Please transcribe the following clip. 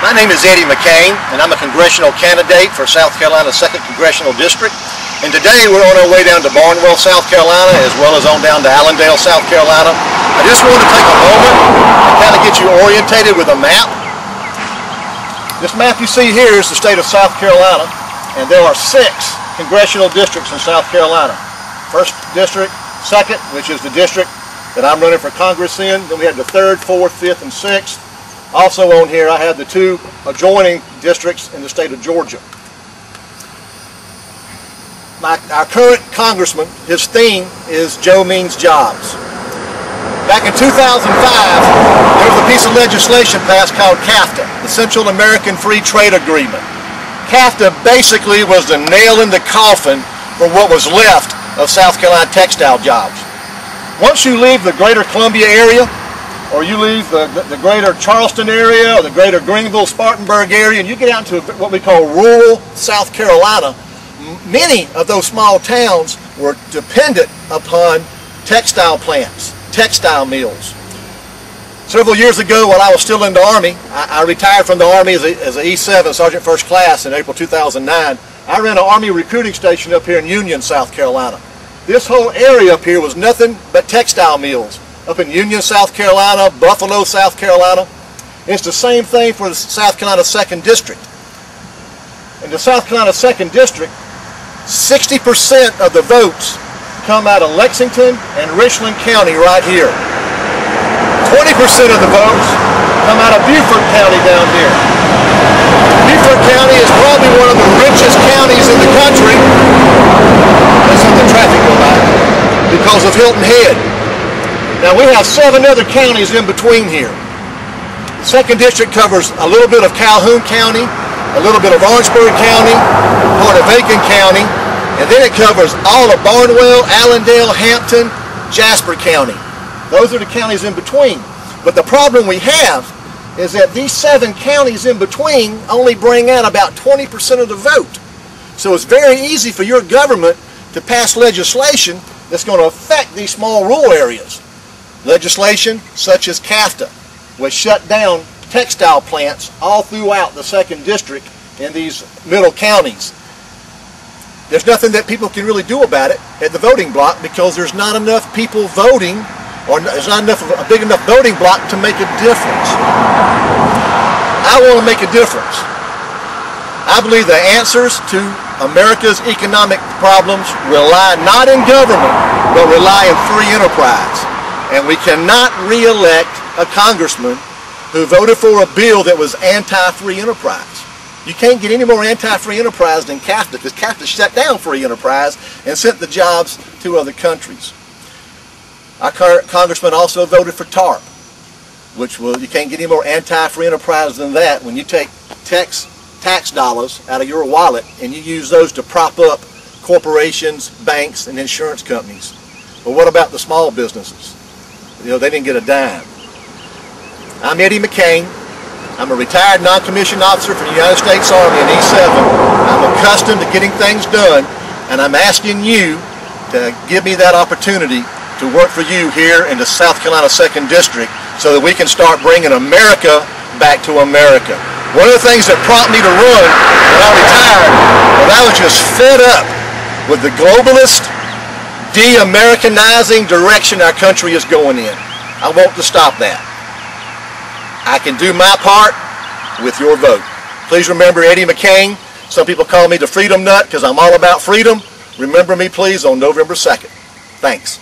My name is McCain, and I'm a congressional candidate for South Carolina's 2nd Congressional District. And today we're on our way down to Barnwell, South Carolina, as well as on down to Allendale, South Carolina. I just want to take a moment and kind of get you orientated with a map. This map you see here is the state of South Carolina, and there are 6 congressional districts in South Carolina. 1st district, 2nd, which is the district that I'm running for Congress in. Then we have the 3rd, 4th, 5th, and 6th. Also on here I have the 2 adjoining districts in the state of Georgia. Our current congressman, his theme is Joe Means Jobs. Back in 2005, there was a piece of legislation passed called CAFTA, the Central American Free Trade Agreement. CAFTA basically was the nail in the coffin for what was left of South Carolina textile jobs. Once you leave the greater Columbia area, or you leave the greater Charleston area, or the greater Greenville, Spartanburg area, and you get out into what we call rural South Carolina, many of those small towns were dependent upon textile plants, textile mills. Several years ago, while I was still in the Army, I retired from the Army as an E7, Sergeant First Class, in April 2009. I ran an Army recruiting station up here in Union, South Carolina. This whole area up here was nothing but textile mills. Up in Union, South Carolina, Buffalo, South Carolina. It's the same thing for the South Carolina 2nd District. In the South Carolina 2nd District, 60% of the votes come out of Lexington and Richland County right here. 20% of the votes come out of Beaufort County down here. Beaufort County is probably one of the richest counties in the country. Let's let the traffic go by, because of Hilton Head. Now we have 7 other counties in between here. The 2nd District covers a little bit of Calhoun County, a little bit of Orangeburg County, part of Aiken County, and then it covers all of Barnwell, Allendale, Hampton, Jasper County. Those are the counties in between. But the problem we have is that these 7 counties in between only bring out about 20% of the vote. So it's very easy for your government to pass legislation that's going to affect these small rural areas. Legislation such as CAFTA, which shut down textile plants all throughout the 2nd District in these middle counties. There's nothing that people can really do about it at the voting block, because there's not enough people voting, or there's not enough of a big enough voting block to make a difference. I want to make a difference. I believe the answers to America's economic problems rely not in government, but rely in free enterprise. And we cannot re-elect a congressman who voted for a bill that was anti-free enterprise. You can't get any more anti-free enterprise than CAFTA, because CAFTA shut down free enterprise and sent the jobs to other countries. Our current congressman also voted for TARP, which you can't get any more anti-free enterprise than that when you take tax dollars out of your wallet and you use those to prop up corporations, banks, and insurance companies. But what about the small businesses? You know, they didn't get a dime. I'm McCain. I'm a retired non-commissioned officer from the United States Army in E7. I'm accustomed to getting things done, and I'm asking you to give me that opportunity to work for you here in the South Carolina 2nd District, so that we can start bringing America back to America. One of the things that prompted me to run when I retired was I was just fed up with the globalist, de-Americanizing direction our country is going in. I want to stop that. I can do my part with your vote. Please remember McCain. Some people call me the Freedom Nut because I'm all about freedom. Remember me, please, on November 2nd. Thanks.